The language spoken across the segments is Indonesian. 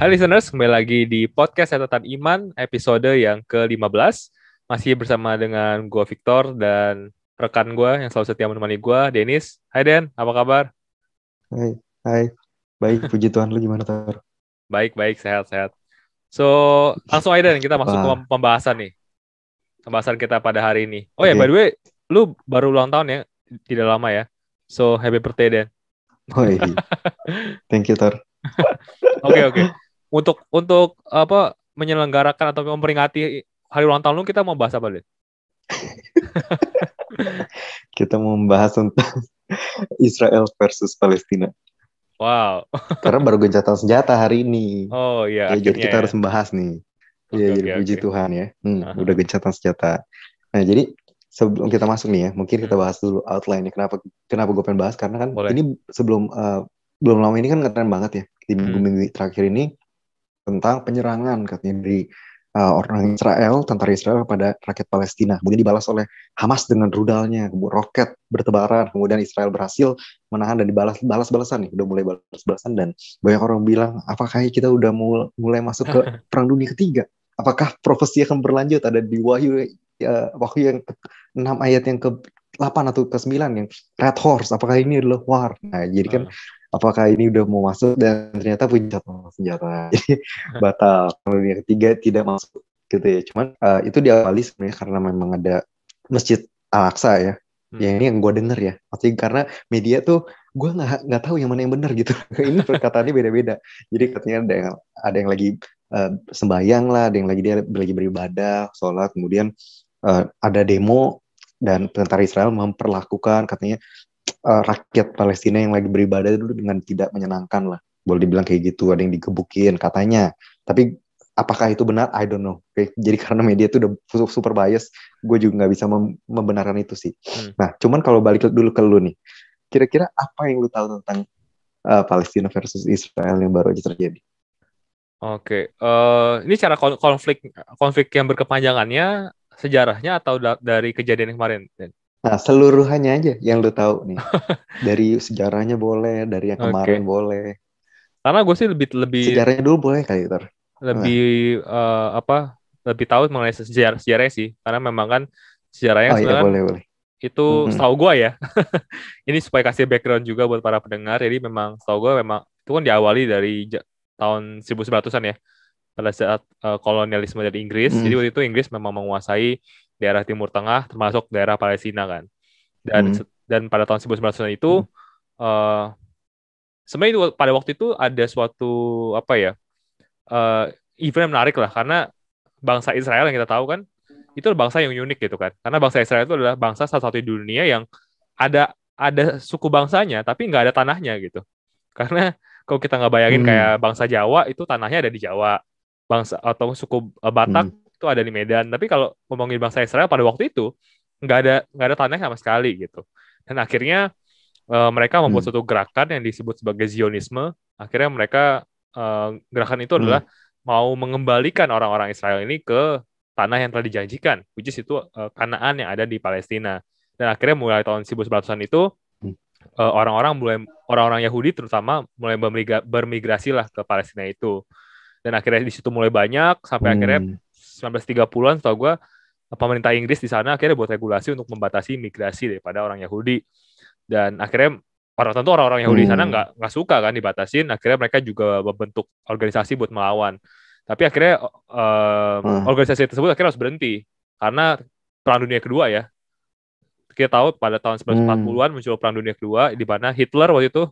Hai listeners, kembali lagi di podcast Catatan Iman episode yang ke-15. Masih bersama dengan gue Victor dan rekan gue yang selalu setia menemani gue, Dennis. Hai Den, apa kabar? Hai, hai. Baik, puji Tuhan. Lu gimana, Tor? Baik, sehat-sehat. So, langsung aja Den, kita masuk ke Wah, pembahasan nih. Pembahasan kita pada hari ini. Oh ya, by the oke. way, lu baru ulang tahun ya? Tidak lama ya. So, happy birthday Den. Woi, thank you, Tor. Oke. Untuk apa menyelenggarakan atau memperingati hari ulang tahun lu, kita mau bahas apa Den? Kita mau membahas tentang Israel versus Palestina. Wow. Karena baru gencatan senjata hari ini. Oh iya, Ya, jadi akhirnya kita ya. harus membahas nih. Iya, jadi puji Oke. Tuhan ya. Udah Aha. gencatan senjata. Nah, jadi sebelum kita masuk nih ya, mungkin kita Hmm, bahas dulu outline-nya. Kenapa gue pengen bahas? Karena kan boleh. ini belum lama ini kan ngetren banget ya. Di Hmm, minggu-minggu terakhir ini tentang penyerangan katanya dari orang Israel, tentara Israel kepada rakyat Palestina. Kemudian dibalas oleh Hamas dengan rudalnya, roket bertebaran. Kemudian Israel berhasil menahan dan dibalas-balasan nih, udah mulai balas-balasan dan banyak orang bilang, apakah kita udah mulai masuk ke Perang Dunia Ketiga? Apakah profesi akan berlanjut? Ada di Wahyu yang ke-6 ayat yang ke-8 atau ke-9 yang Red Horse. Apakah ini adalah war? Nah, jadi kan ah. apakah ini udah mau masuk dan ternyata punya senjata. Jadi batal. Kalau yang ketiga tidak masuk gitu ya. Cuman itu diawali sebenarnya karena memang ada Masjid Al-Aqsa ya. Ya Hmm. ini yang gue denger ya. Pasti karena media tuh gue nggak tahu yang mana yang benar gitu. Ini perkataannya beda-beda. Jadi katanya ada yang lagi sembahyang lah, ada yang lagi beribadah, sholat, kemudian ada demo dan tentara Israel memperlakukan katanya rakyat Palestina yang lagi beribadah itu dengan tidak menyenangkan lah. Boleh dibilang kayak gitu, ada yang digebukin katanya. Tapi apakah itu benar? I don't know. Oke, jadi karena media itu udah super bias, gue juga nggak bisa membenarkan itu sih. Hmm. Nah, cuman kalau balik dulu ke lu nih, kira-kira apa yang lu tahu tentang Palestina versus Israel yang baru aja terjadi? Oke. Ini cara konflik yang berkepanjangannya sejarahnya atau dari kejadian yang kemarin, Den? Nah, seluruhannya aja yang lu tahu nih. Dari sejarahnya boleh, dari yang kemarin Oke. boleh. Karena gue sih lebih lebih Sejarahnya dulu boleh kali, Tar. lebih Nah, apa lebih tahu mengenai sejarah sih. Karena memang kan sejarahnya oh iya, sebenarnya kan boleh. itu Hmm. setahu gue ya. Ini supaya kasih background juga buat para pendengar. Jadi memang setahu gue memang itu kan diawali dari tahun 1900-an ya. Pada saat kolonialisme dari Inggris. Jadi Hmm. waktu itu Inggris memang menguasai daerah Timur Tengah termasuk daerah Palestina kan. Dan Hmm. dan pada tahun 1900-an itu Hmm. eh, sebenarnya itu, pada waktu itu ada suatu apa ya eh, event yang menarik lah karena bangsa Israel yang kita tahu kan itu adalah bangsa yang unik gitu kan. Karena bangsa Israel itu adalah bangsa satu-satu di dunia yang ada suku bangsanya tapi nggak ada tanahnya gitu. Karena kalau kita nggak bayangin kayak Hmm. bangsa Jawa itu tanahnya ada di Jawa, bangsa atau suku Batak Hmm. itu ada di Medan. Tapi kalau ngomongin bangsa Israel pada waktu itu nggak ada tanahnya sama sekali gitu. Dan akhirnya mereka membuat Hmm. suatu gerakan yang disebut sebagai Zionisme. Akhirnya mereka gerakan itu Hmm. adalah mau mengembalikan orang-orang Israel ini ke tanah yang telah dijanjikan, which is itu Kanaan yang ada di Palestina. Dan akhirnya mulai tahun 1900-an itu Hmm. orang-orang Yahudi terutama mulai bermigrasi lah ke Palestina itu. Dan akhirnya di situ mulai banyak sampai akhirnya Hmm. 1930-an setahu gue pemerintah Inggris di sana akhirnya buat regulasi untuk membatasi migrasi daripada orang Yahudi. Dan akhirnya orang-orang Yahudi di sana Hmm. nggak suka kan dibatasin. Akhirnya mereka juga membentuk organisasi buat melawan. Tapi akhirnya Ah. organisasi tersebut akhirnya harus berhenti karena Perang Dunia Kedua ya. Kita tahu pada tahun Hmm. 1940-an muncul Perang Dunia Kedua di mana Hitler waktu itu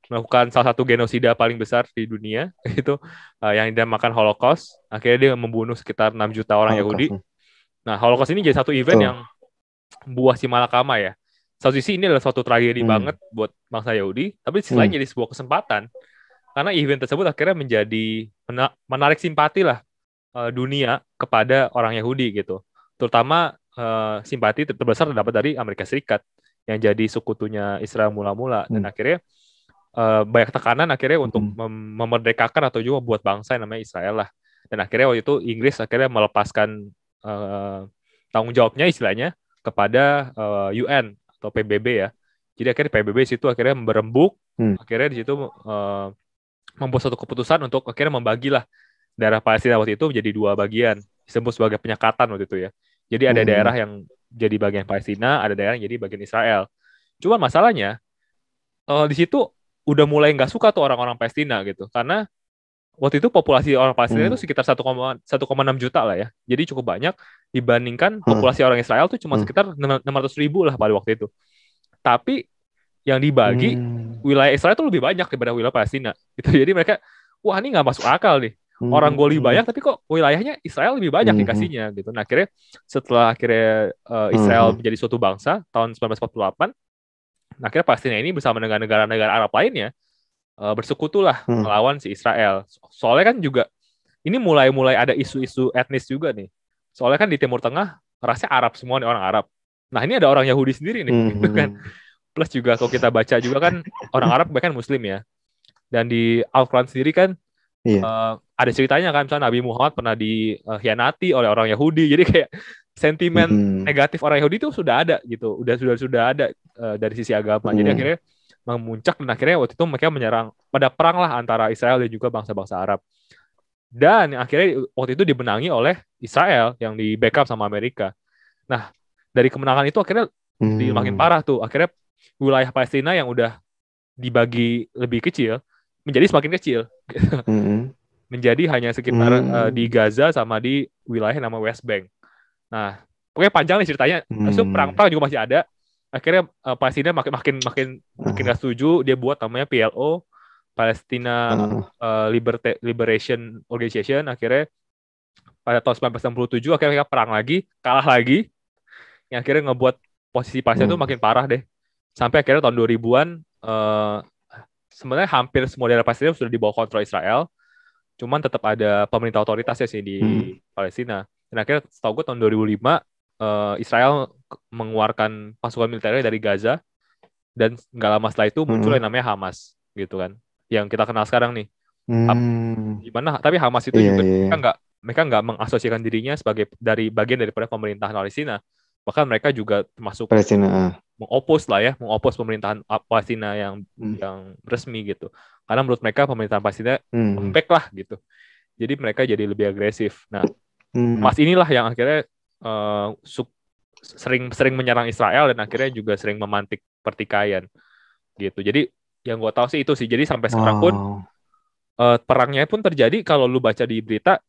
melakukan salah satu genosida paling besar di dunia itu yang dinamakan Holocaust. Akhirnya dia membunuh sekitar 6 juta orang Holocaust. Yahudi. Nah, Holocaust ini jadi satu event Betul. yang buah si malakama ya. Satu sisi ini adalah suatu tragedi Hmm. banget buat bangsa Yahudi, tapi di sisi lain Hmm. jadi sebuah kesempatan karena event tersebut akhirnya menjadi menarik simpati lah dunia kepada orang Yahudi gitu. Terutama simpati terbesar terdapat dari Amerika Serikat yang jadi sekutunya Israel mula-mula dan Hmm. akhirnya banyak tekanan akhirnya untuk Hmm. memerdekakan atau juga buat bangsa yang namanya Israel lah. Dan akhirnya waktu itu Inggris akhirnya melepaskan eh, tanggung jawabnya istilahnya kepada UN atau PBB ya. Jadi akhirnya PBB situ akhirnya berembuk, Hmm. akhirnya di situ membuat suatu keputusan untuk akhirnya membagilah daerah Palestina waktu itu menjadi dua bagian, disebut sebagai penyekatan waktu itu ya. Jadi ada daerah Hmm. yang jadi bagian Palestina, ada daerah yang jadi bagian Israel. Cuman masalahnya di situ udah mulai nggak suka tuh orang-orang Palestina gitu, karena waktu itu populasi orang Palestina itu Hmm. sekitar 1,6 juta lah ya. Jadi cukup banyak dibandingkan Hmm. populasi orang Israel tuh cuma Hmm. sekitar 600.000 lah pada waktu itu. Tapi yang dibagi Hmm. wilayah Israel itu lebih banyak daripada wilayah Palestina. Gitu. Jadi mereka, wah ini nggak masuk akal nih. Orang gue lebih Hmm. banyak, tapi kok wilayahnya Israel lebih banyak Hmm. dikasihnya gitu. Nah akhirnya setelah Israel Hmm. menjadi suatu bangsa tahun 1948, nah, akhirnya Palestina ini bersama dengan negara-negara Arab lainnya bersekutulah Hmm. melawan si Israel. Soalnya kan juga ini mulai-mulai ada isu-isu etnis juga nih. Soalnya kan di Timur Tengah rasanya Arab semua nih, orang Arab. Nah ini ada orang Yahudi sendiri nih, gitu kan. Hmm. Plus juga kalau kita baca juga kan orang Arab kebanyakan Muslim ya. Dan di Al-Quran sendiri kan Iya. ada ceritanya kan, misalnya Nabi Muhammad pernah dikhianati oleh orang Yahudi. Jadi kayak sentimen Hmm. negatif orang Yahudi itu sudah ada gitu, sudah ada dari sisi agama. Jadi Hmm. akhirnya memuncak dan akhirnya waktu itu mereka menyerang, pada perang lah antara Israel dan juga bangsa-bangsa Arab. Dan yang akhirnya waktu itu dimenangi oleh Israel yang di backup sama Amerika. Nah, dari kemenangan itu akhirnya makin Hmm. parah tuh. Akhirnya wilayah Palestina yang udah dibagi lebih kecil menjadi semakin kecil. Hmm. Menjadi hanya sekitar di Hmm. Gaza sama di wilayah nama West Bank. Nah, pokoknya panjang nih ceritanya. Terus itu Hmm. perang-perang juga masih ada. Akhirnya Palestina makin makin makin makin Ah. gak setuju. Dia buat namanya PLO, Palestina Ah. Liberation Organization. Akhirnya pada tahun 1967 akhirnya mereka perang lagi, kalah lagi, yang akhirnya ngebuat posisi Palestina itu Hmm. makin parah deh. Sampai akhirnya tahun 2000-an sebenarnya hampir semua daerah Palestina sudah di bawah kontrol Israel, cuman tetap ada pemerintah otoritasnya sih di Hmm. Palestina. Dan akhirnya setahu gue tahun 2005 Israel mengeluarkan pasukan militernya dari Gaza, dan nggak lama setelah itu muncul Hmm. yang namanya Hamas gitu kan, yang kita kenal sekarang nih. Hmm. Gimana? Tapi Hamas itu Iya, juga iya, iya. mereka nggak mengasosiasikan dirinya sebagai dari bagian daripada pemerintahan Palestina. Bahkan mereka juga termasuk Palestina. Ah. mengopos pemerintahan Palestina Hmm. yang resmi gitu. Karena menurut mereka pemerintahan Palestina Hmm. lembek lah gitu. Jadi mereka jadi lebih agresif. Nah, Hmm. Hamas inilah yang akhirnya eh, sering menyerang Israel dan akhirnya juga sering memantik pertikaian gitu. Jadi yang gue tahu sih itu sih. Jadi sampai sekarang pun Wow. perangnya pun terjadi. Kalau lu baca di berita,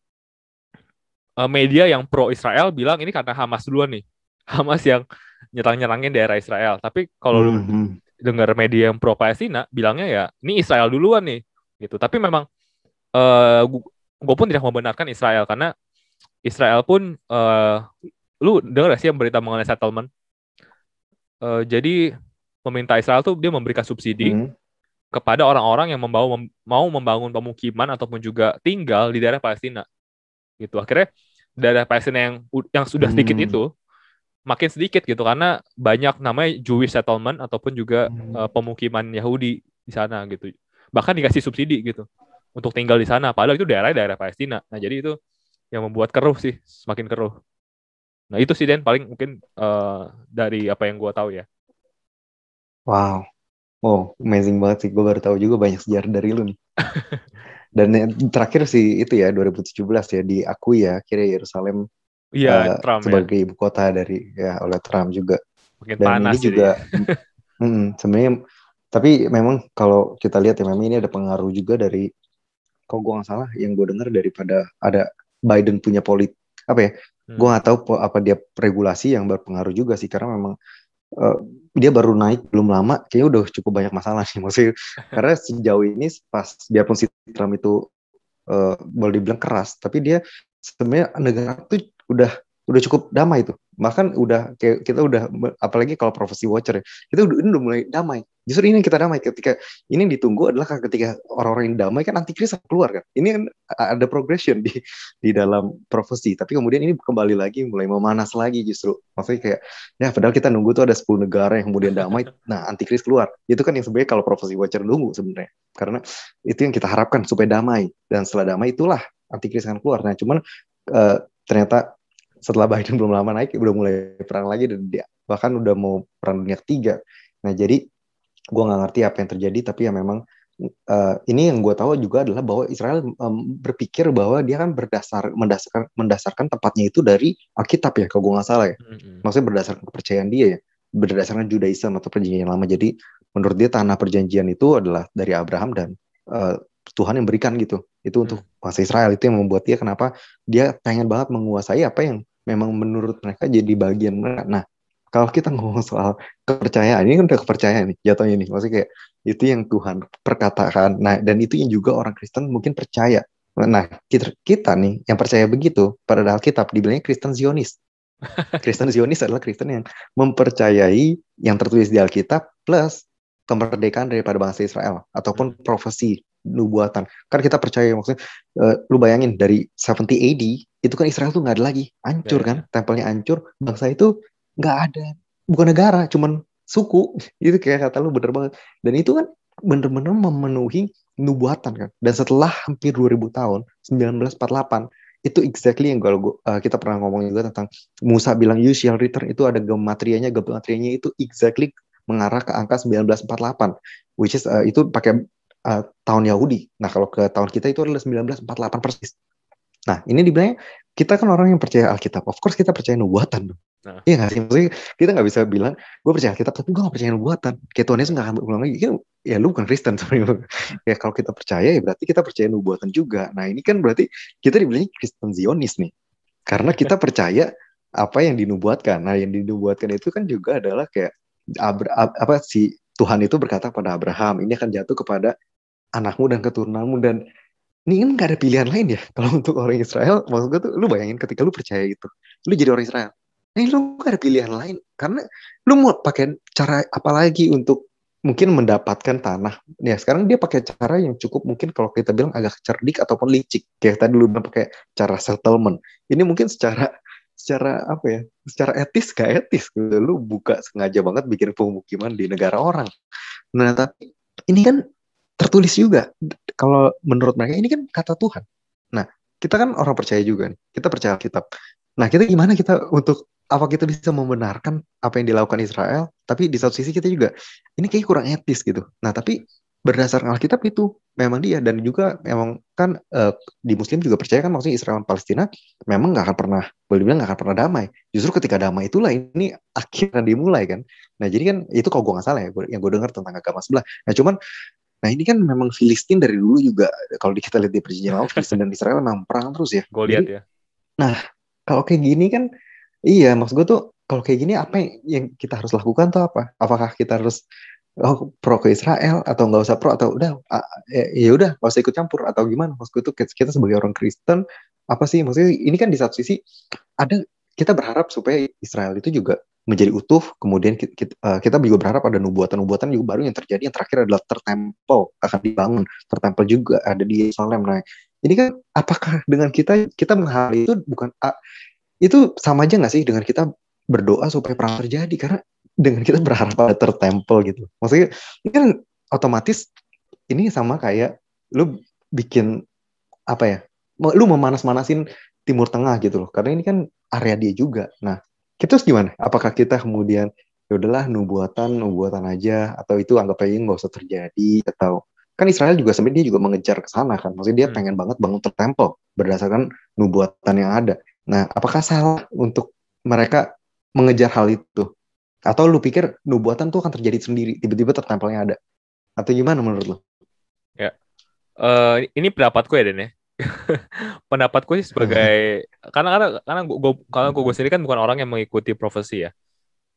media yang pro Israel bilang ini karena Hamas duluan nih. Hamas yang nyerang-nyerangin daerah Israel. Tapi kalau lu Hmm. Hmm. dengar media yang pro Palestina bilangnya ya ini Israel duluan nih gitu. Tapi memang gue pun tidak membenarkan Israel, karena Israel pun lu dengar gak sih yang berita mengenai settlement? Jadi pemerintah Israel tuh dia memberikan subsidi Hmm. kepada orang-orang yang mau membangun pemukiman ataupun juga tinggal di daerah Palestina gitu. Akhirnya daerah Palestina yang sudah sedikit Hmm. itu makin sedikit gitu, karena banyak namanya Jewish settlement ataupun juga Hmm. pemukiman Yahudi di sana gitu. Bahkan dikasih subsidi gitu untuk tinggal di sana, padahal itu daerah Palestina. Nah, jadi itu yang membuat keruh sih, semakin keruh. Nah, itu sih Den paling mungkin dari apa yang gua tahu ya. Wow. Oh, amazing banget sih. Gue baru tahu juga banyak sejarah dari lu nih. Dan yang terakhir sih itu ya 2017 ya diakui ya akhirnya Yerusalem Iya, Trump ya. sebagai ibu kota dari ya oleh Trump juga. Makin Dan panas ini jadi. juga sebenarnya tapi memang kalau kita lihat ya memang ini ada pengaruh juga dari kalau gue nggak salah yang gue dengar daripada ada Biden punya apa ya gue nggak tahu apa dia regulasi yang berpengaruh juga sih karena memang uh, dia baru naik belum lama kayaknya udah cukup banyak masalah sih maksudnya karena sejauh ini pas biarpun si Trump itu boleh dibilang keras tapi dia sebenarnya negara tuh udah cukup damai tuh bahkan udah kayak kita udah apalagi kalau Prophecy Watcher ya kita ini udah mulai damai justru ini kita damai ketika ini yang ditunggu adalah ketika orang-orang yang damai kan antikris keluar kan ini kan ada progression di dalam Prophecy tapi kemudian ini kembali lagi mulai memanas lagi justru maksudnya kayak ya padahal kita nunggu tuh ada 10 negara yang kemudian damai nah antikris keluar itu kan yang sebenarnya kalau Prophecy Watcher nunggu sebenarnya karena itu yang kita harapkan supaya damai dan setelah damai itulah antikris akan keluar nah cuman ternyata setelah Biden belum lama naik udah mulai perang lagi dan dia bahkan udah mau perang dunia ketiga nah jadi gue nggak ngerti apa yang terjadi tapi ya memang ini yang gue tahu juga adalah bahwa Israel berpikir bahwa dia kan mendasarkan tempatnya itu dari Alkitab ya, kalau gue nggak salah ya. Maksudnya berdasarkan kepercayaan dia ya, berdasarkan Judaism atau perjanjian lama. Jadi menurut dia tanah perjanjian itu adalah dari Abraham dan Tuhan yang berikan gitu. Itu untuk bangsa Israel, itu yang membuat dia kenapa dia pengen banget menguasai apa yang memang menurut mereka jadi bagian mereka. Nah, kalau kita ngomong soal kepercayaan, ini kan udah kepercayaan nih jatuhnya nih. Maksudnya kayak itu yang Tuhan perkatakan. Nah, dan itu yang juga orang Kristen mungkin percaya. Nah, kita nih yang percaya begitu pada Alkitab dibilangnya Kristen Zionis. Kristen Zionis adalah Kristen yang mempercayai yang tertulis di Alkitab plus kemerdekaan daripada bangsa Israel ataupun profesi nubuatan. Kan kita percaya maksudnya lu bayangin dari 70 AD itu kan Israel tuh nggak ada lagi, hancur kan, tempelnya hancur, bangsa itu nggak ada, bukan negara, cuman suku. Itu kayak kata lu bener banget. Dan itu kan bener-bener memenuhi nubuatan kan. Dan setelah hampir 2000 tahun, 1948 itu exactly yang kalau kita pernah ngomong juga tentang Musa bilang you shall return, itu ada gematrianya itu exactly mengarah ke angka 1948 which is itu pakai tahun Yahudi. Nah, kalau ke tahun kita itu adalah 1948 persis. Nah, ini dibilangnya kita kan orang yang percaya Alkitab. Of course kita percaya nubuatan. Nah. Iya nggak sih? Maksudnya kita nggak bisa bilang gue percaya Alkitab tapi gue nggak percaya nubuatan. Kayak Tuhan Yesus nggak akan berulang lagi. Ya lu bukan Kristen sebenarnya. Ya kalau kita percaya ya berarti kita percaya nubuatan juga. Nah, ini kan berarti kita dibilangnya Kristen Zionis nih. Karena kita percaya apa yang dinubuatkan. Nah, yang dinubuatkan itu kan juga adalah kayak si Tuhan itu berkata pada Abraham, ini akan jatuh kepada anakmu dan keturunanmu, dan ini kan gak ada pilihan lain ya kalau untuk orang Israel. Maksud gue tuh lu bayangin ketika lu percaya itu, lu jadi orang Israel, lu gak ada pilihan lain karena lu mau pakai cara apa lagi untuk mungkin mendapatkan tanah. Ya sekarang dia pakai cara yang cukup mungkin kalau kita bilang agak cerdik ataupun licik, kayak tadi lu bilang pakai cara settlement. Ini mungkin secara apa ya, secara etis gak etis gitu. Lu buka sengaja banget bikin pemukiman di negara orang. Nah tapi ini kan tertulis juga kalau menurut mereka ini kan kata Tuhan. Nah kita kan orang percaya juga nih, kita percaya Alkitab. Nah kita gimana kita untuk apa kita bisa membenarkan apa yang dilakukan Israel, tapi di satu sisi kita juga ini kayak kurang etis gitu. Nah tapi berdasarkan Alkitab itu memang dia, dan juga memang kan di Muslim juga percaya kan maksudnya Israel dan Palestina memang nggak akan pernah, boleh bilang nggak akan pernah damai. Justru ketika damai itulah ini akhirnya dimulai kan. Nah jadi kan itu kalau gue nggak salah ya, yang gue dengar tentang agama sebelah. Nah ini kan memang Filistin dari dulu juga kalau kita lihat di perjanjian lama, Filistin dan Israel memang perang terus ya. Gue lihat ya. Nah kalau kayak gini kan, iya maksud gue tuh kalau kayak gini apa yang kita harus lakukan tuh apa? Apakah kita harus pro ke Israel atau nggak usah pro, atau udah ya udah nggak usah ikut campur, atau gimana? Maksud gue tuh kita sebagai orang Kristen apa sih maksudnya, ini kan di satu sisi ada kita berharap supaya Israel itu juga menjadi utuh, kemudian kita juga berharap ada nubuatan juga baru yang terjadi. Yang terakhir adalah tertempel akan dibangun, tertempel juga ada di Yerusalem. Nah ini kan apakah dengan kita menghal itu bukan itu sama aja nggak sih dengan kita berdoa supaya perang terjadi? Karena dengan kita berharap ada tertempel gitu, maksudnya ini kan otomatis ini sama kayak lu bikin apa ya, lu memanas-manasin Timur Tengah gitu loh, karena ini kan area dia juga. Nah kita harus gimana? Apakah kita kemudian ya udahlah nubuatan aja, atau itu anggap aja nggak usah terjadi? Atau kan Israel juga sebenarnya dia juga mengejar ke sana kan, maksudnya dia pengen banget bangun tertempel berdasarkan nubuatan yang ada. Nah apakah salah untuk mereka mengejar hal itu? Atau lu pikir nubuatan tuh akan terjadi sendiri, tiba-tiba tertempelnya ada? Atau gimana menurut lu? Ya, ini pendapatku ya Den ya. Pendapatku sih sebagai karena gue sendiri kan bukan orang yang mengikuti profesi ya.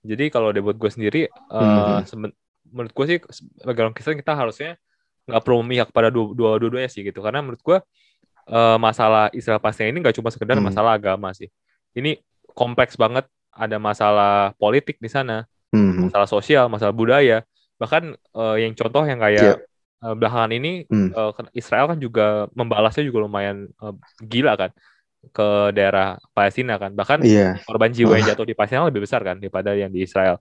Jadi kalau buat gue sendiri, menurut gue sih sebagai orang Kristen kita harusnya nggak perlu memihak pada dua-duanya sih gitu. Karena menurut gue masalah Israel Palestina ini nggak cuma sekedar masalah agama sih. Ini kompleks banget. Ada masalah politik di sana, masalah sosial, masalah budaya. Bahkan yang contoh yang kayak belakangan ini Israel kan juga membalasnya juga lumayan gila kan ke daerah Palestina kan. Bahkan korban jiwa yang jatuh di Palestina lebih besar kan daripada yang di Israel.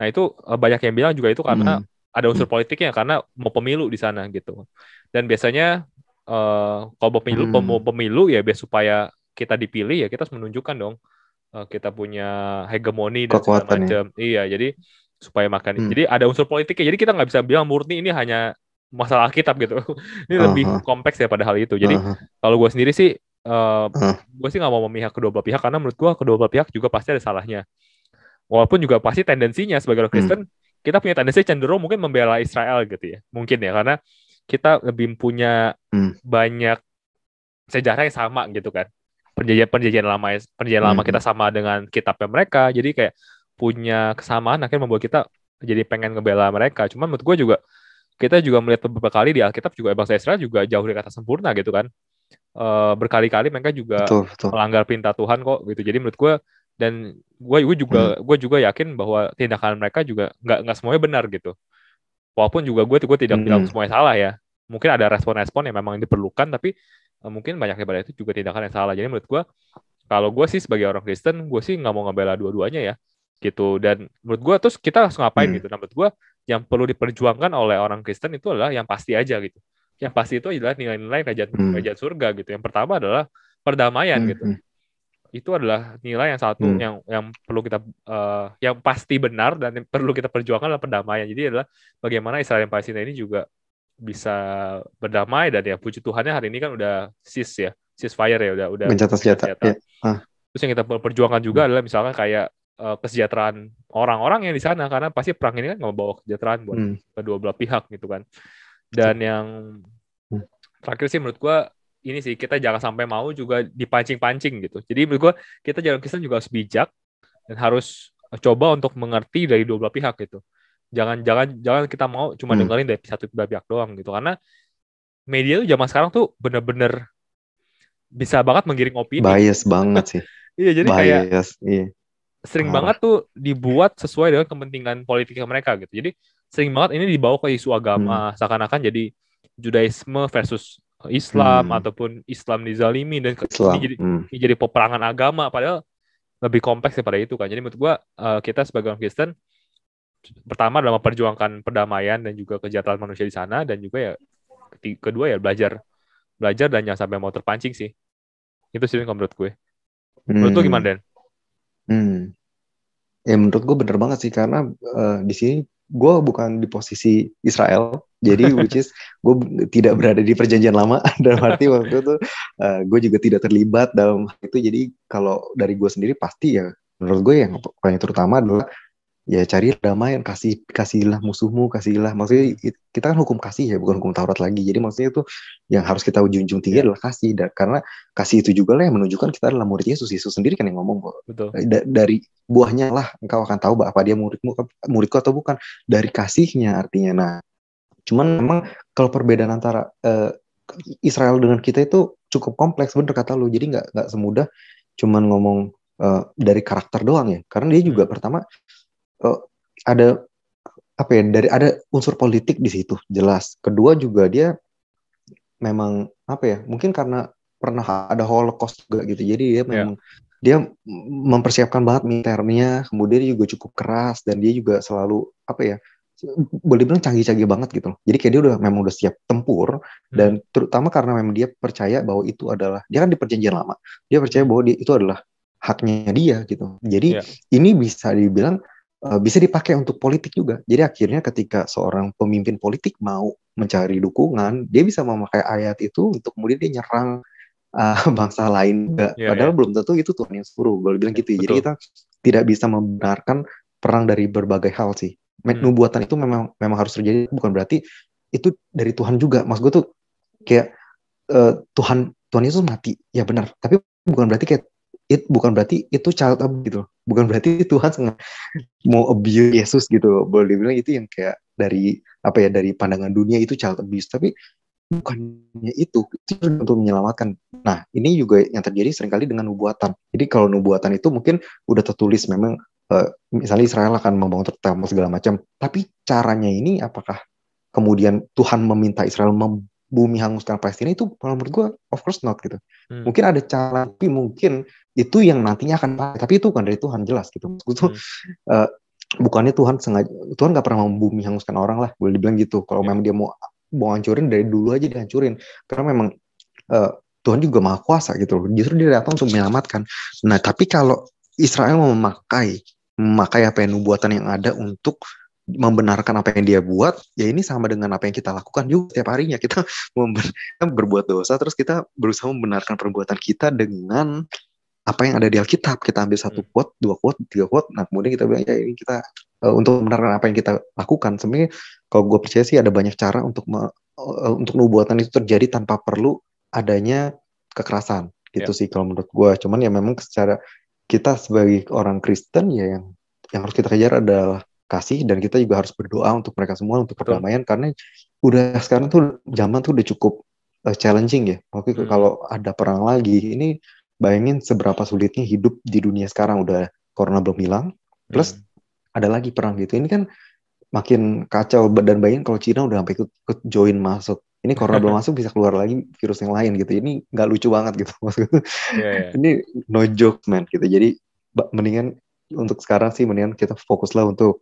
Nah itu banyak yang bilang juga itu karena ada unsur politiknya, karena mau pemilu di sana gitu. Dan biasanya kalau mau pemilu ya biar supaya kita dipilih ya kita harus menunjukkan dong kita punya hegemoni dan segala macam. Iya, jadi supaya makan. Jadi ada unsur politiknya. Jadi kita nggak bisa bilang murni ini hanya masalah Alkitab gitu. Ini lebih Aha, kompleks daripada hal itu. Jadi aha, kalau gue sendiri sih, aha. gue sih nggak mau memihak kedua belah pihak karena menurut gue kedua belah pihak juga pasti ada salahnya. Walaupun juga pasti tendensinya sebagai orang Hmm, Kristen kita punya tendensi cenderung mungkin membela Israel gitu ya. Mungkin ya karena kita lebih punya hmm, banyak sejarah yang sama gitu kan. Perjanjian lama kita hmm, sama dengan kitabnya mereka. Jadi kayak punya kesamaan akhirnya membuat kita jadi pengen ngebela mereka. Cuman menurut gue juga kita juga melihat beberapa kali di Alkitab juga bangsa Israel juga jauh dari kata sempurna gitu kan. Berkali-kali mereka juga betul, betul. melanggar perintah Tuhan kok gitu. Jadi menurut gue dan gue juga yakin bahwa tindakan mereka juga nggak semuanya benar gitu. Walaupun juga gue tidak bilang Hmm, semuanya salah ya. Mungkin ada respon-respon yang memang diperlukan tapi mungkin banyak daripada itu juga tindakan yang salah. Jadi menurut gue kalau gue sih sebagai orang Kristen gue sih nggak mau ngebela dua-duanya ya gitu. Dan menurut gue terus kita harus ngapain hmm, gitu. Nah menurut gue yang perlu diperjuangkan oleh orang Kristen itu adalah yang pasti aja gitu. Yang pasti itu adalah nilai-nilai kerajaan hmm, kerajaan surga gitu. Yang pertama adalah perdamaian hmm, gitu. hmm, Itu adalah nilai yang satu hmm. yang perlu kita yang pasti benar dan yang perlu kita perjuangkan adalah perdamaian. Jadi adalah bagaimana Israel dan Palestina ini juga bisa berdamai. Dan ya puji Tuhannya hari ini kan udah ceasefire ya, udah Gencatan hentikan senjata. senjata. Ya. Ah, Terus yang kita perjuangkan hmm, juga adalah misalkan kayak kesejahteraan orang-orang yang di sana karena pasti perang ini kan nggak membawa kesejahteraan buat hmm, kedua belah pihak gitu kan. betul. Dan yang Hmm, terakhir sih menurut gua ini sih kita jangan sampai mau juga dipancing-pancing gitu. Jadi menurut gua kita jalan Kristen juga harus bijak dan harus coba untuk mengerti dari dua belah pihak gitu. Jangan kita mau cuma hmm. dengerin dari satu belah pihak doang gitu karena media tuh zaman sekarang tuh bener-bener bisa banget menggiring opini gitu. Bias banget sih. Iya, jadi kayak Bias. Iya, sering parah. banget tuh dibuat sesuai dengan kepentingan politiknya mereka gitu. Jadi sering banget ini dibawa ke isu Hmm, agama, seakan-akan jadi Judaisme versus Islam hmm. ataupun Islam dizalimi dan ini Islam. jadi Hmm, ini jadi peperangan agama padahal lebih kompleks daripada itu kan. Jadi menurut gua kita sebagai orang Kristen pertama adalah memperjuangkan perdamaian dan juga kesejahteraan manusia di sana dan juga ya kedua ya belajar belajar dan jangan sampai mau terpancing sih. Itu sih kalau menurut gue. Menurut lu gimana, hmm, Dan? hmm. Ya menurut gue bener banget sih karena di sini gue bukan di posisi Israel, jadi which is gue tidak berada di perjanjian lama dalam arti waktu itu gue juga tidak terlibat dalam hal itu. Jadi kalau dari gue sendiri pasti ya menurut gue yang paling terutama adalah ya cari damai, kasihilah musuhmu, kasihilah, maksudnya kita kan hukum kasih ya, bukan hukum Taurat lagi. Jadi maksudnya itu yang harus kita junjung tinggi Ya, adalah kasih. Karena kasih itu juga lah yang menunjukkan kita adalah murid Yesus. Yesus sendiri kan yang ngomong kok, betul. dari buahnya lah engkau akan tahu apa dia muridku atau bukan, dari kasihnya artinya. Nah cuman memang kalau perbedaan antara Israel dengan kita itu cukup kompleks, bener kata lu. Jadi nggak semudah cuman ngomong dari karakter doang ya, karena dia juga pertama eh, ada apa ya, dari ada unsur politik di situ jelas. Kedua juga dia memang apa ya, mungkin karena pernah ada Holocaust juga gitu, jadi dia Ya, memang dia mempersiapkan banget militernya, kemudian dia juga cukup keras dan dia juga selalu apa ya, boleh bilang canggih-canggih banget gitu loh. Jadi kayak dia memang udah siap tempur, hmm, dan terutama karena memang dia percaya bahwa itu adalah, dia kan di perjanjian lama, dia percaya hmm, bahwa itu adalah haknya dia gitu. Jadi ya, ini bisa dibilang bisa dipakai untuk politik juga. Jadi akhirnya ketika seorang pemimpin politik mau mencari dukungan, dia bisa memakai ayat itu untuk kemudian dia nyerang bangsa lain juga. ya, Padahal ya, belum tentu itu Tuhan yang suruh. Boleh bilang ya, gitu ya. Jadi betul. kita tidak bisa membenarkan perang dari berbagai hal sih. Hmm, Nubuatan itu memang memang harus terjadi. Bukan berarti itu dari Tuhan juga. Maksud gue tuh kayak Tuhan Yesus mati, ya benar. Tapi bukan berarti kayak bukan berarti itu child abuse gitu. Bukan berarti Tuhan mau abuse Yesus gitu. Boleh dibilang itu yang kayak dari apa ya, dari pandangan dunia itu child abuse. Tapi bukannya itu untuk menyelamatkan. Nah ini juga yang terjadi seringkali dengan nubuatan. Jadi kalau nubuatan itu mungkin udah tertulis memang misalnya Israel akan membangun tempat segala macam, tapi caranya ini apakah kemudian Tuhan meminta Israel bumi hanguskan Palestina, itu kalau menurut gue of course not gitu. hmm, Mungkin ada cara, tapi mungkin itu yang nantinya akan pakai, tapi itu bukan dari Tuhan jelas gitu. Maksud gue tuh hmm, uh, bukannya Tuhan sengaja, Tuhan nggak pernah mau bumi hanguskan orang lah, boleh dibilang gitu. Kalau ya, memang dia mau hancurin dari dulu aja dihancurin, karena memang uh, Tuhan juga maha kuasa gitu loh. Justru dia datang untuk menyelamatkan. Nah tapi kalau Israel mau memakai apa ya, nubuatan yang ada untuk membenarkan apa yang dia buat, ya ini sama dengan apa yang kita lakukan juga setiap harinya. Kita berbuat dosa, terus kita berusaha membenarkan perbuatan kita dengan apa yang ada di Alkitab. Kita ambil satu quote, 2 quote, 3 quote, nah kemudian kita bilang, ya ini kita untuk membenarkan apa yang kita lakukan. Sebenarnya kalau gue percaya sih ada banyak cara untuk nubuatan itu terjadi tanpa perlu adanya kekerasan. Gitu sih kalau menurut gue. Cuman ya memang secara kita sebagai orang Kristen ya yang harus kita kejar adalah kasih, dan kita juga harus berdoa untuk mereka semua untuk perdamaian, karena udah sekarang tuh zaman tuh udah cukup challenging ya. Oke, kalau ada perang lagi, ini bayangin seberapa sulitnya hidup di dunia sekarang. Udah corona belum hilang, plus ada lagi perang gitu. Ini kan makin kacau. Dan bayangin kalau Cina udah sampai ikut join masuk. Ini corona belum masuk, bisa keluar lagi virus yang lain gitu. Ini nggak lucu banget gitu maksudnya. Ini no joke man gitu. Jadi mendingan untuk sekarang sih mendingan kita fokuslah untuk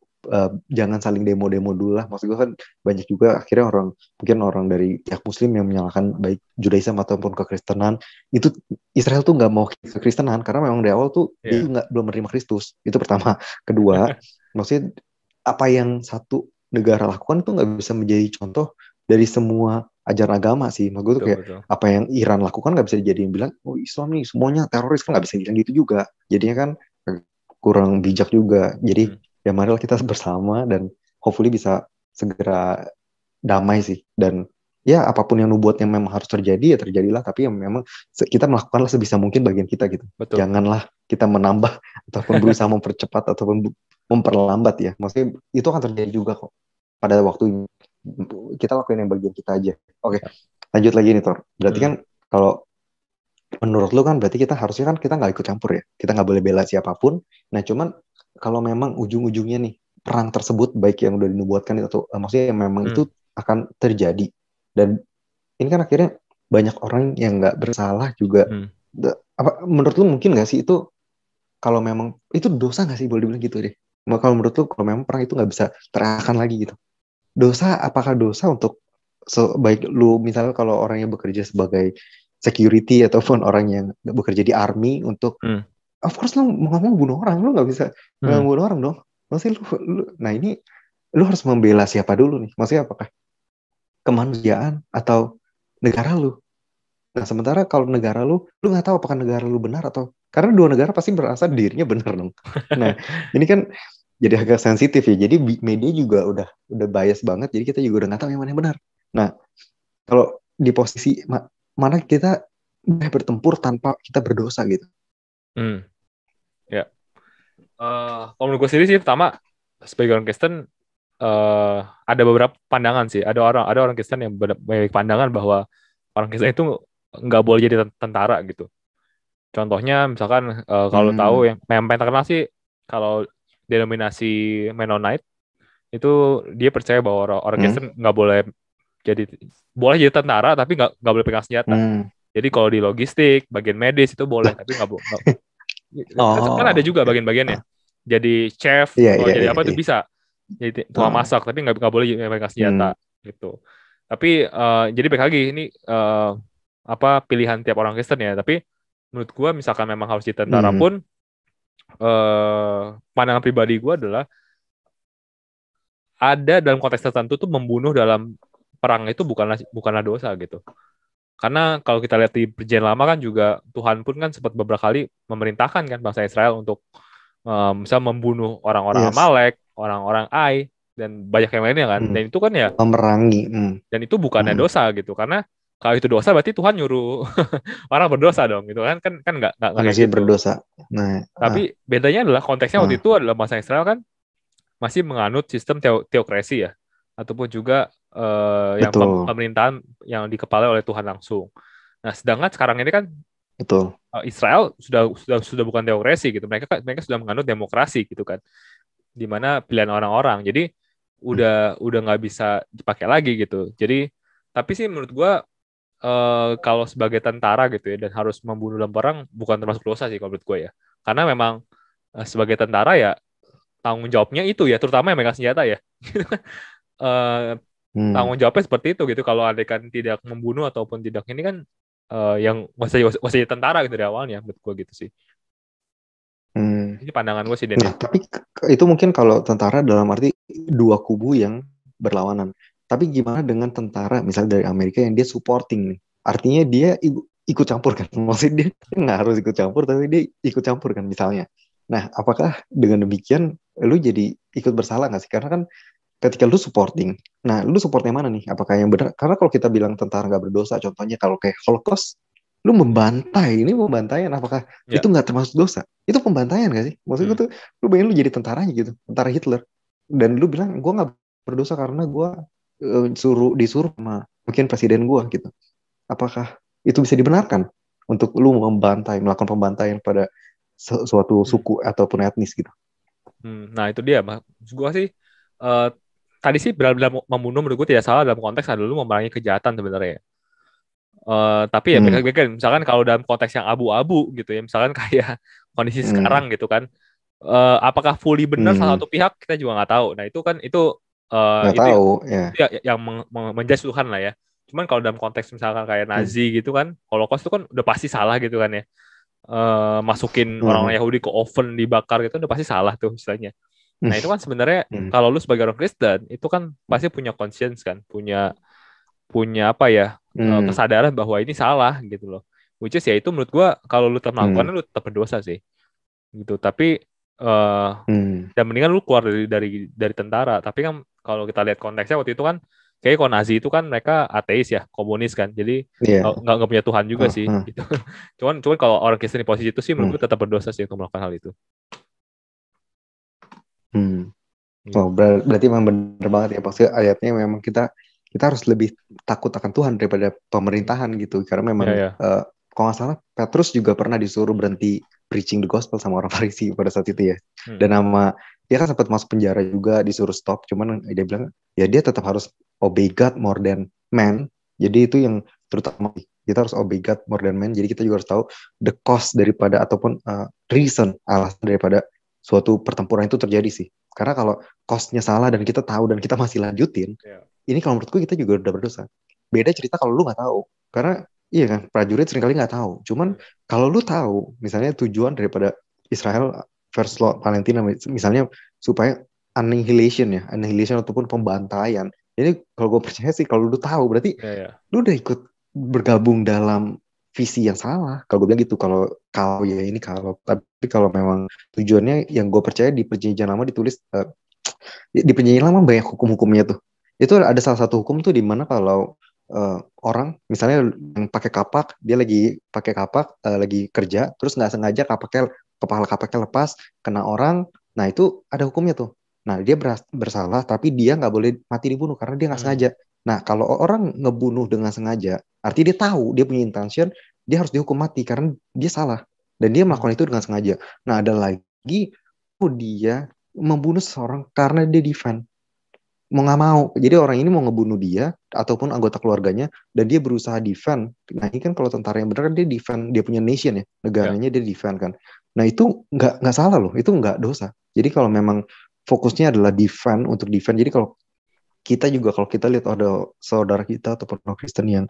jangan saling demo-demo dulu lah. Maksud gue kan banyak juga akhirnya mungkin orang dari pihak Muslim yang menyalahkan baik Judaism ataupun kekristenan. Itu Israel tuh nggak mau kekristenan karena memang dari awal tuh dia belum menerima Kristus. Itu pertama. Kedua, maksudnya apa yang satu negara lakukan tuh nggak bisa menjadi contoh dari semua ajaran agama sih. Maksud gue tuh kayak apa yang Iran lakukan nggak bisa dijadiin bilang Islam nih semuanya teroris, kan nggak bisa bilang gitu juga. Jadinya kan kurang bijak juga. Jadi ya marilah kita bersama dan hopefully bisa segera damai sih. Dan ya apapun yang nubuat yang memang harus terjadi ya terjadilah, tapi yang memang kita melakukanlah sebisa mungkin bagian kita gitu. Janganlah kita menambah ataupun berusaha mempercepat ataupun memperlambat ya. Maksudnya itu akan terjadi juga kok pada waktunya. Kita lakuin yang bagian kita aja. Oke. Lanjut lagi nih Tor. Berarti kan kalau menurut lu kan berarti kita harusnya kan kita nggak ikut campur ya. Kita nggak boleh bela siapapun. Nah cuman kalau memang ujung-ujungnya nih perang tersebut baik yang udah dinubuatkan atau maksudnya yang memang itu akan terjadi, dan ini kan akhirnya banyak orang yang nggak bersalah juga. Apa menurut lu mungkin nggak sih itu, kalau memang itu dosa nggak sih, boleh dibilang gitu deh. Kalau menurut lu kalau memang perang itu nggak bisa terakan lagi gitu, dosa, apakah dosa untuk baik lu misalnya kalau orang yang bekerja sebagai security ataupun orang yang bekerja di army untuk of course lu mau ngomong bunuh orang, lu nggak bisa bunuh orang dong. Maksudnya nah ini lu harus membela siapa dulu nih? Maksudnya apakah kemanusiaan atau negara lu? Nah sementara kalau negara lu nggak tahu apakah negara lu benar atau, karena dua negara pasti merasa dirinya benar dong. Nah ini kan jadi agak sensitif ya. Jadi media juga udah bias banget. Jadi kita juga udah nggak tahu yang mana yang benar. Nah kalau di posisi mana kita bertempur tanpa kita berdosa gitu. Ya. Kalau menurut gue sendiri sih, pertama sebagai orang Kristen ada beberapa pandangan sih. Ada orang Kristen yang memiliki pandangan bahwa orang Kristen itu nggak boleh jadi tentara gitu. Contohnya misalkan kalau tahu yang paling terkenal sih, kalau denominasi Mennonite itu dia percaya bahwa orang Kristen nggak boleh jadi tentara tapi nggak boleh pegang senjata. Jadi kalau di logistik, bagian medis itu boleh, tapi nggak boleh. Kan ada juga bagian-bagiannya. Jadi chef, jadi apa itu bisa. Jadi tukang masak, tapi nggak boleh pegang senjata gitu. Tapi jadi baik lagi ini pilihan tiap orang Kristen ya. Tapi menurut gue misalkan memang harus jadi tentara pun, pandangan pribadi gue adalah ada dalam konteks tertentu tuh membunuh dalam perang itu bukanlah dosa gitu. Karena kalau kita lihat di perjanjian lama kan juga Tuhan pun kan sempat beberapa kali memerintahkan kan bangsa Israel untuk bisa membunuh orang-orang Amalek, orang-orang Ai, dan banyak yang lainnya kan. Dan itu kan ya memerangi. Dan itu bukannya dosa gitu. Karena kalau itu dosa berarti Tuhan nyuruh orang berdosa dong gitu kan. Kan nggak kayak gitu. Berdosa. Nah, tapi bedanya adalah konteksnya waktu itu adalah bangsa Israel kan masih menganut sistem teokrasi ya, ataupun juga yang pemerintahan yang dikepalai oleh Tuhan langsung. Nah, sedangkan sekarang ini kan Israel sudah bukan teokrasi gitu. Mereka sudah menganut demokrasi gitu kan, di mana pilihan orang-orang. Jadi udah nggak bisa dipakai lagi gitu. Jadi tapi sih menurut gua kalau sebagai tentara gitu ya dan harus membunuh dalam perang bukan termasuk dosa sih kalau menurut gua ya. Karena memang sebagai tentara ya tanggung jawabnya itu ya, terutama yang megang senjata ya. Tanggung jawabnya seperti itu gitu. Kalau adekan tidak membunuh ataupun tidak ini kan yang masih jadi tentara gitu dari awalnya, menurut gue gitu sih. Ini pandangan gue sih, Dan. Nah, tapi itu mungkin kalau tentara dalam arti dua kubu yang berlawanan. Tapi gimana dengan tentara misalnya dari Amerika yang dia supporting nih? Artinya dia ikut campur kan? Maksudnya dia nggak harus ikut campur, tapi dia ikut campur kan misalnya. Nah, apakah dengan demikian lu jadi ikut bersalah nggak sih? Karena kan ketika lu supporting, nah lu support yang mana nih? Apakah yang benar? Karena kalau kita bilang tentara nggak berdosa, contohnya kalau kayak Holocaust, lu membantai, ini pembantaian, apakah Ya. itu nggak termasuk dosa? Itu pembantaian nggak sih? Maksudnya Hmm. tuh, lu bayangin lu jadi tentaranya gitu, tentara Hitler, dan lu bilang gue nggak berdosa karena gue disuruh sama mungkin presiden gue gitu. Apakah itu bisa dibenarkan untuk lu melakukan pembantaian pada suatu Hmm. suku ataupun etnis gitu? Nah itu dia, maksud gue sih eh, tadi sih benar-benar membunuh menurut gue tidak salah dalam konteks adalah lu memerangi kejahatan sebenarnya. Tapi ya Hmm. beda-beda. Misalkan kalau dalam konteks yang abu-abu gitu ya, misalkan kayak kondisi Hmm. sekarang gitu kan, apakah fully benar salah Hmm. satu pihak kita juga nggak tahu. Nah itu kan Nggak itu tahu ya. itu yang menjudge Tuhan lah ya. Cuman kalau dalam konteks misalkan kayak Hmm. Nazi gitu kan, Holocaust itu kan udah pasti salah gitu kan ya. Masukin orang Hmm. Yahudi ke oven dibakar gitu udah pasti salah tuh istilahnya. Hmm. Nah itu kan sebenarnya Hmm. kalau lu sebagai orang Kristen itu kan pasti punya conscience kan, punya punya apa ya Hmm. kesadaran bahwa ini salah gitu loh. Which is ya itu menurut gua kalau lu tetap Hmm. melakukannya lu tetap berdosa sih gitu. Tapi eh Hmm. dan mendingan lu keluar dari tentara. Tapi kan kalau kita lihat konteksnya waktu itu kan kayak kalau Nazi itu kan mereka ateis ya, komunis kan. Jadi Iya. nggak punya Tuhan juga Heeh, sih heeh. gitu. Cuman kalau orang Kristen di posisi itu sih menurut Hmm. gue tetap berdosa sih untuk melakukan hal itu. Hmm. Gitu. Oh, berarti memang benar banget ya. Maksudnya ayatnya memang kita kita harus lebih takut akan Tuhan daripada pemerintahan gitu. Karena memang Ya ya. kalau nggak salah Petrus juga pernah disuruh berhenti preaching the gospel sama orang Farisi pada saat itu ya. Hmm. Dan nama dia kan sempat masuk penjara juga, disuruh stop. Cuman dia bilang ya dia tetap harus obey God more than man. Jadi itu yang terutama kita harus obey God more than man. Jadi kita juga harus tahu the cost daripada ataupun reason alasan daripada suatu pertempuran itu terjadi sih. Karena kalau cost-nya salah dan kita tahu dan kita masih lanjutin, Ya. ini kalau menurutku kita juga udah berdosa. Beda cerita kalau lu nggak tahu. Karena iya kan, prajurit seringkali nggak tahu. Cuman kalau lu tahu, misalnya tujuan daripada Israel versus Palestina, misalnya supaya annihilation ataupun pembantaian. Jadi kalau gue percaya sih, kalau lu tahu, berarti Ya ya. lu udah ikut bergabung dalam visi yang salah. Kalau gue bilang gitu, kalau ya ini kalau, tapi kalau memang tujuannya yang gue percaya di perjanjian lama ditulis di perjanjian lama banyak hukum-hukumnya tuh. Itu ada salah satu hukum tuh di mana kalau orang misalnya yang pakai kapak, dia lagi pakai kapak lagi kerja, terus nggak sengaja kepala kapaknya lepas kena orang, nah itu ada hukumnya tuh. Nah dia bersalah tapi dia nggak boleh mati dibunuh karena dia nggak Hmm. sengaja. Nah kalau orang ngebunuh dengan sengaja, artinya dia tahu dia punya intention, dia harus dihukum mati karena dia salah dan dia Hmm. melakukan itu dengan sengaja. Nah ada lagi dia membunuh seseorang karena dia defend mau nggak mau. Jadi orang ini mau ngebunuh dia ataupun anggota keluarganya dan dia berusaha defend. Nah ini kan kalau tentara yang benar kan dia defend dia punya nation ya Ya. negaranya dia defend kan. Nah itu nggak salah loh, itu nggak dosa. Jadi kalau memang fokusnya adalah defend untuk defend. Jadi kalau kita juga kalau kita lihat ada saudara kita ataupun orang Kristen yang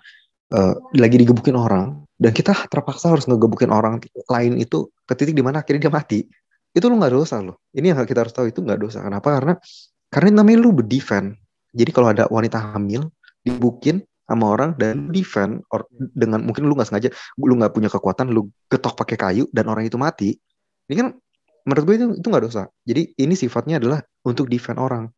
lagi digebukin orang dan kita terpaksa harus ngegebukin orang lain itu ke titik dimana akhirnya dia mati, itu lu nggak dosa loh. Ini yang kita harus tahu itu nggak dosa. Kenapa? Karena namanya lu defend. Jadi kalau ada wanita hamil dibukin sama orang dan lu defend dengan mungkin lu nggak sengaja, lu nggak punya kekuatan, lu getok pakai kayu dan orang itu mati. Ini kan menurut gue itu nggak dosa. Jadi ini sifatnya adalah untuk defend orang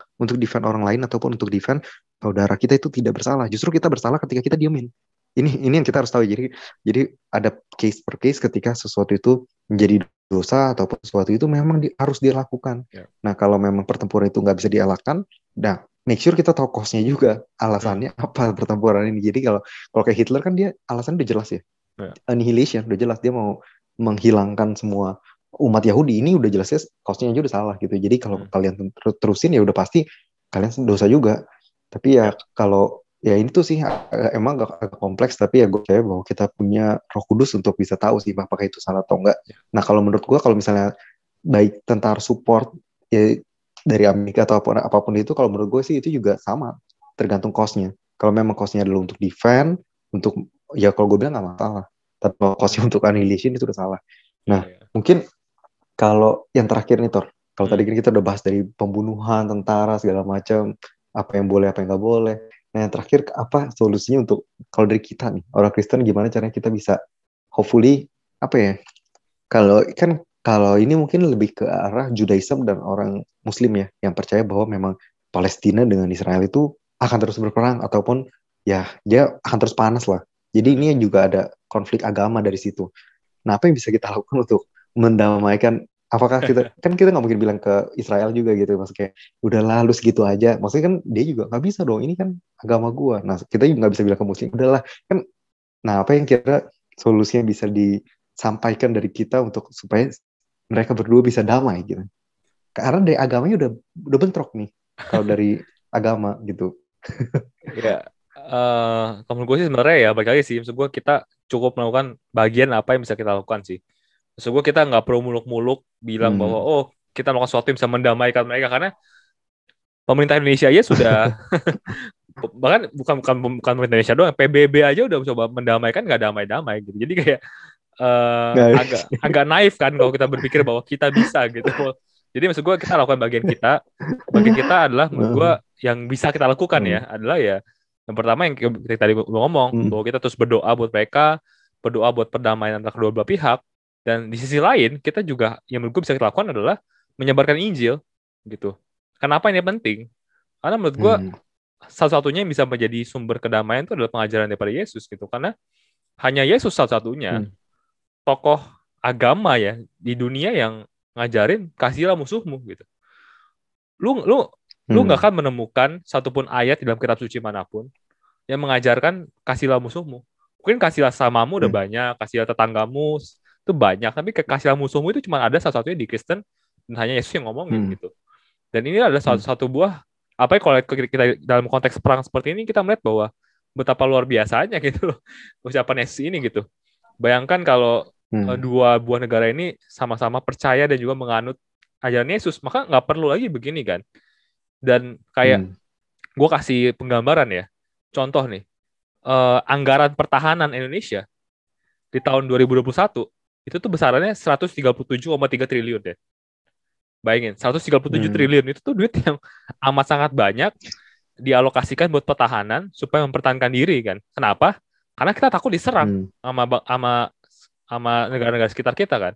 lain ataupun untuk defend saudara kita itu tidak bersalah. Justru kita bersalah ketika kita diemin. Ini yang kita harus tahu. Jadi ada case per case ketika sesuatu itu menjadi dosa ataupun sesuatu itu memang harus dilakukan. Ya. Nah kalau memang pertempuran itu nggak bisa dielakkan, nah make sure kita tahu cost-nya juga. Alasannya apa pertempuran ini. Jadi kalau kalau kayak Hitler kan dia alasannya udah jelas ya. Ya. Annihilation udah jelas dia mau menghilangkan semua umat Yahudi. Ini udah jelasnya cost-nya aja udah salah gitu. Jadi kalau kalian terusin ya udah pasti kalian dosa juga. Tapi ya kalau ya ini tuh sih emang agak kompleks tapi ya gue percaya bahwa kita punya Roh Kudus untuk bisa tahu sih apakah itu salah atau enggak. Nah kalau menurut gue kalau misalnya baik tentara support ya dari Amerika atau apapun itu kalau menurut gue sih itu juga sama tergantung cost-nya. Kalau memang cost-nya adalah untuk defend, untuk ya kalau gue bilang nggak masalah. Tapi kalau cost-nya untuk annihilation itu udah salah. Nah Ya. mungkin kalau yang terakhir nih Tor, Kalau tadi kan kita udah bahas dari pembunuhan, tentara, segala macam, apa yang boleh, apa yang nggak boleh. Nah, yang terakhir, apa solusinya untuk, kalau dari kita nih, orang Kristen, gimana caranya kita bisa, hopefully, apa ya, kalau ini mungkin lebih ke arah Judaism dan orang Muslim ya, yang percaya bahwa memang Palestina dengan Israel itu akan terus berperang, ataupun ya, dia akan terus panas lah. Jadi ini juga ada konflik agama dari situ. Nah, apa yang bisa kita lakukan untuk mendamaikan? Apakah kita nggak mungkin bilang ke Israel juga gitu, maksudnya kayak udahlah lu segitu aja. Maksudnya kan dia juga nggak bisa dong, ini kan agama gua. Nah, kita juga nggak bisa bilang ke Muslim udahlah kan. Nah, apa yang kira solusinya bisa disampaikan dari kita untuk supaya mereka berdua bisa damai gitu? Karena dari agamanya udah bentrok nih. Kalau dari agama gitu. Ya, kalau menurut gue sih sebenarnya ya balik lagi sih. Maksud gue kita cukup melakukan bagian apa yang bisa kita lakukan sih. Maksud gue kita nggak perlu muluk-muluk bilang bahwa kita melakukan sesuatu yang bisa mendamaikan mereka, karena pemerintah Indonesia aja sudah bahkan bukan pemerintah Indonesia doang, PBB aja udah coba mendamaikan, nggak damai-damai gitu. Jadi kayak agak naif kan kalau kita berpikir bahwa kita bisa gitu. Jadi maksud gue kita lakukan bagian kita. Bagian kita adalah menurut gue yang bisa kita lakukan ya adalah ya yang pertama yang kita tadi ngomong bahwa kita terus berdoa buat mereka, berdoa buat perdamaian antara kedua belah pihak. Dan di sisi lain kita juga yang menurut gue bisa kita lakukan adalah menyebarkan Injil gitu. Kenapa ini penting? Karena menurut gue satu-satunya yang bisa menjadi sumber kedamaian itu adalah pengajaran daripada Yesus gitu. Karena hanya Yesus satu-satunya tokoh agama ya di dunia yang ngajarin kasihlah musuhmu gitu. Lu nggak akan menemukan satupun ayat di dalam kitab suci manapun yang mengajarkan kasihlah musuhmu. Mungkin kasihlah samamu udah banyak, kasihlah tetanggamu itu banyak, tapi kasihlah musuhmu itu cuma ada satu-satunya di Kristen dan hanya Yesus yang ngomongin gitu. Dan ini adalah satu buah apa ya, kalau kita dalam konteks perang seperti ini kita melihat bahwa betapa luar biasanya gitu loh ucapan Yesus ini gitu. Bayangkan kalau dua buah negara ini sama-sama percaya dan juga menganut ajaran Yesus, maka nggak perlu lagi begini kan. Dan kayak gue kasih penggambaran ya, contoh nih, anggaran pertahanan Indonesia di tahun 2021 itu tuh besarannya 137,3 triliun deh. Bayangin, 137 triliun itu tuh duit yang amat sangat banyak dialokasikan buat pertahanan supaya mempertahankan diri kan. Kenapa? Karena kita takut diserang sama negara-negara sekitar kita kan.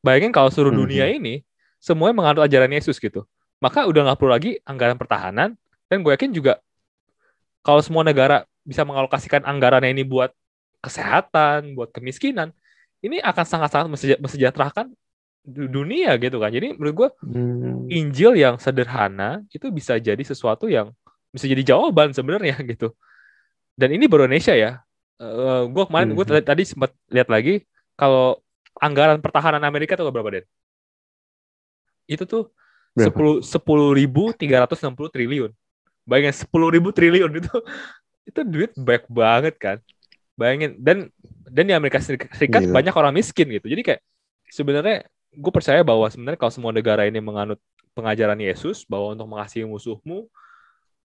Bayangin kalau seluruh dunia ini semuanya menganut ajaran Yesus gitu. Maka udah nggak perlu lagi anggaran pertahanan, dan gue yakin juga kalau semua negara bisa mengalokasikan anggarannya ini buat kesehatan, buat kemiskinan, ini akan sangat-sangat mesejahterakan dunia gitu kan. Jadi menurut gue Injil yang sederhana itu bisa jadi sesuatu yang bisa jadi jawaban sebenarnya gitu. Dan ini baru Indonesia ya. Gue tadi sempat lihat lagi kalau anggaran pertahanan Amerika itu berapa, Den? Itu tuh 10.360 triliun. Bayangin 10.000 triliun itu duit banyak banget kan. Bayangin dan di Amerika Serikat banyak orang miskin gitu. Jadi kayak sebenarnya gue percaya bahwa sebenarnya kalau semua negara ini menganut pengajaran Yesus bahwa untuk mengasihi musuhmu,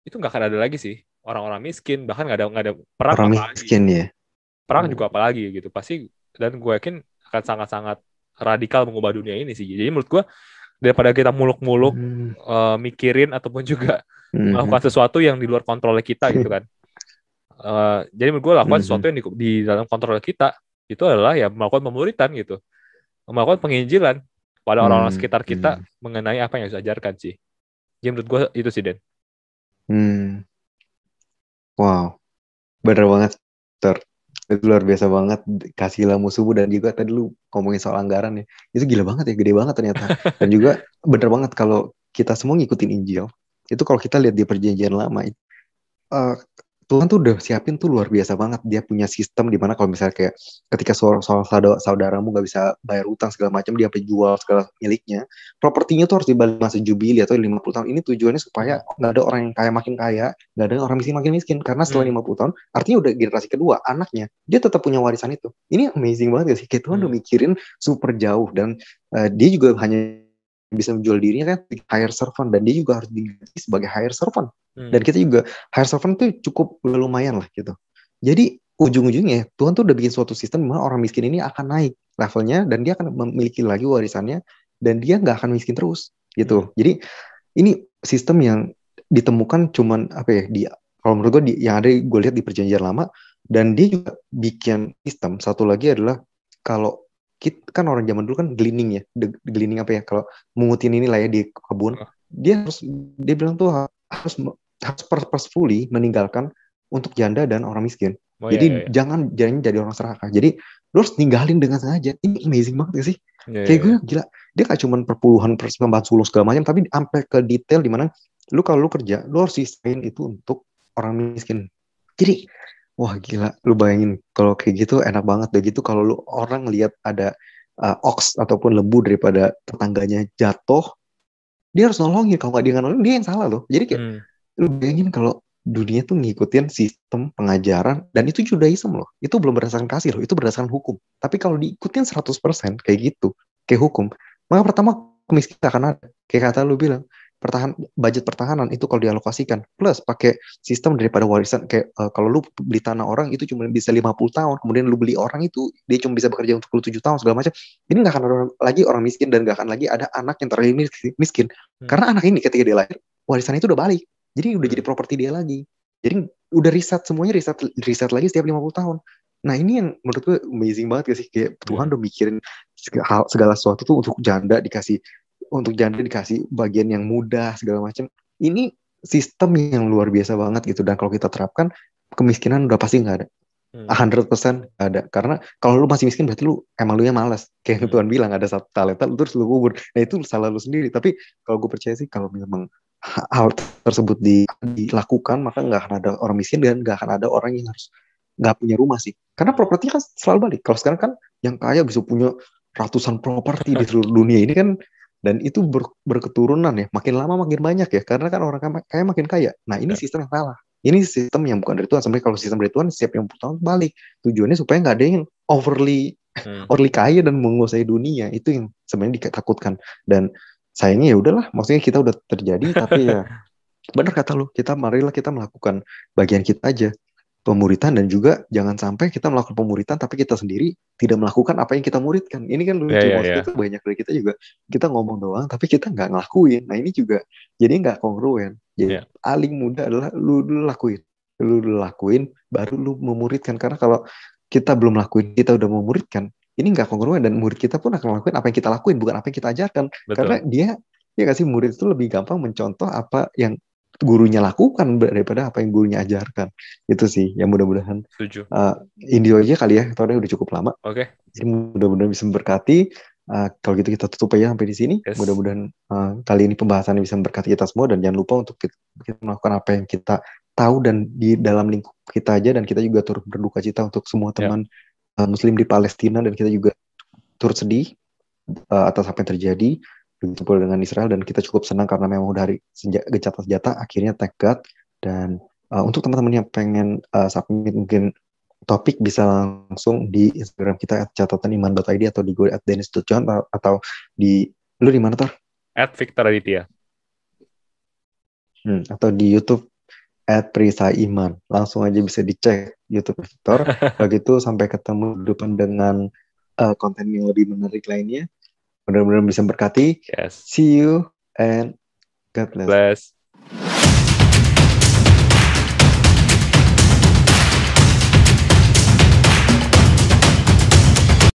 itu nggak akan ada lagi sih orang-orang miskin, bahkan nggak ada perang orang apalagi. Miskin ya. Perang juga apalagi gitu pasti, dan gue yakin akan sangat-sangat radikal mengubah dunia ini sih. Jadi menurut gue daripada kita muluk-muluk mikirin ataupun juga melakukan sesuatu yang di luar kontrol kita gitu kan. Jadi menurut gue lakukan sesuatu yang di dalam kontrol kita itu adalah ya melakukan pemuritan gitu, melakukan penginjilan pada orang-orang sekitar kita mengenai apa yang harus diajarkan sih. Jadi menurut gue itu sih, Den. Wow, bener banget, Ter. Itu luar biasa banget, kasihlah musuhmu, dan juga tadi lu ngomongin soal anggaran ya, itu gila banget ya, gede banget ternyata. Dan juga bener banget kalau kita semua ngikutin Injil, itu kalau kita lihat di perjanjian lama, Tuhan tuh udah siapin tuh luar biasa banget. Dia punya sistem di mana kalau misalnya kayak ketika saudaramu gak bisa bayar utang segala macam, dia sampai jual segala miliknya, propertinya tuh harus dibalik masa jubili atau 50 tahun. Ini tujuannya supaya gak ada orang yang kaya makin kaya, gak ada orang miskin makin miskin. Karena setelah 50 tahun, artinya udah generasi kedua, anaknya, dia tetap punya warisan itu. Ini amazing banget gak sih? Kayak Tuhan udah mikirin super jauh. Dan dia juga hanya bisa menjual dirinya kan hire servant, dan dia juga harus diganti sebagai hire servant. Dan kita juga hire servant tuh cukup lumayan lah gitu. Jadi ujung-ujungnya Tuhan tuh udah bikin suatu sistem dimana orang miskin ini akan naik levelnya, dan dia akan memiliki lagi warisannya, dan dia nggak akan miskin terus. gitu. Jadi ini sistem yang ditemukan cuman apa ya, kalau menurut gue yang ada gue lihat di perjanjian lama, dan dia juga bikin sistem satu lagi adalah kalau kita kan orang zaman dulu kan gleaning ya, gleaning apa ya, kalau mengutin ini lah ya di kebun, dia bilang tuh harus purposefully meninggalkan untuk janda dan orang miskin. Jadi jangan jadi orang serakah. Jadi lu harus ninggalin dengan sengaja. Ini amazing banget gak sih? Kayak gue gila. Dia gak cuma perpuluhan persembahan sulung segala macam, tapi sampai ke detail dimana kalau lu kerja, lu harus sisain itu untuk orang miskin. Jadi wah gila, lu bayangin kalau kayak gitu enak banget. Udah gitu kalau lu orang lihat ada ox ataupun lembu daripada tetangganya jatuh, dia harus nolongin. Kalau nggak dia nggak nolongin, dia yang salah loh. Jadi kayak lu bayangin kalau dunia tuh ngikutin sistem pengajaran, dan itu Judaism loh. Itu belum berdasarkan kasih loh, itu berdasarkan hukum. Tapi kalau diikutin 100% kayak gitu, kayak hukum, maka pertama kemiskinan akan ada. Kayak kata lu bilang, budget pertahanan itu kalau dialokasikan plus pakai sistem daripada warisan, kayak kalau lu beli tanah orang itu cuma bisa 50 tahun, kemudian lu beli orang itu dia cuma bisa bekerja untuk 27 tahun segala macam. Ini nggak akan ada lagi orang miskin, dan nggak akan lagi ada anak yang terlahir miskin. Karena anak ini ketika dia lahir, warisan itu udah balik. Jadi udah jadi properti dia lagi. Jadi udah semuanya riset lagi setiap 50 tahun. Nah ini yang menurut gue amazing banget gak sih, kayak Tuhan udah mikirin segala sesuatu tuh untuk janda dikasih bagian yang mudah segala macam. Ini sistem yang luar biasa banget gitu, dan kalau kita terapkan, kemiskinan udah pasti nggak ada. 100% nggak ada. Karena kalau lu masih miskin berarti lu emang lu yang malas. Kayak Tuhan bilang ada satu talenta lu terus lu kubur. Nah itu salah lu sendiri. Tapi kalau gue percaya sih kalau memang hal tersebut dilakukan, maka nggak akan ada orang miskin dan nggak akan ada orang yang harus nggak punya rumah sih. Karena properti kan selalu balik. Kalau sekarang kan yang kaya bisa punya ratusan properti di seluruh dunia ini kan. Dan itu berketurunan ya, makin lama makin banyak ya, karena kan orang kaya makin kaya. Nah ini sistem yang salah. Ini sistem yang bukan dari Tuhan. Sampai kalau sistem dari Tuhan setiap 50 tahun balik. Tujuannya supaya nggak ada yang overly kaya dan menguasai dunia. Itu yang sebenarnya ditakutkan. Dan sayangnya ya udahlah, maksudnya kita udah terjadi, tapi ya benar kata lu, marilah kita melakukan bagian kita aja. Pemuritan, dan juga jangan sampai kita melakukan pemuritan tapi kita sendiri tidak melakukan apa yang kita muridkan. Ini kan lucu, maksudnya itu banyak dari kita juga, kita ngomong doang tapi kita nggak ngelakuin. Nah ini juga jadi nggak kongruen. Jadi paling mudah adalah lu lakuin baru lu memuridkan. Karena kalau kita belum lakuin, kita udah memuridkan, ini nggak kongruen, dan murid kita pun akan lakuin apa yang kita lakuin, bukan apa yang kita ajarkan. Karena dia ya kasih murid itu lebih gampang mencontoh apa yang gurunya lakukan daripada apa yang gurunya ajarkan. Itu sih yang mudah-mudahan Indio aja kali ya, soalnya udah cukup lama. Jadi mudah-mudahan bisa memberkati. Kalau gitu kita tutup aja sampai di sini. Mudah-mudahan kali ini pembahasannya bisa memberkati kita semua, dan jangan lupa untuk kita melakukan apa yang kita tahu dan di dalam lingkup kita aja, dan kita juga turut berduka cita untuk semua teman Muslim di Palestina, dan kita juga turut sedih atas apa yang terjadi begitu pula dengan Israel, dan kita cukup senang karena memang dari gencatan senjata akhirnya thank God. Dan untuk teman-teman yang pengen submit mungkin topik, bisa langsung di Instagram kita @catatan_iman.id atau di gue @dennis.john, atau di lu di mana Tor? @victoraditya. Atau di YouTube @prisaiman. Langsung aja bisa dicek YouTube Victor. Begitu sampai ketemu di depan dengan konten yang lebih menarik lainnya. Mudah-mudahan bisa berkati. See you and God bless.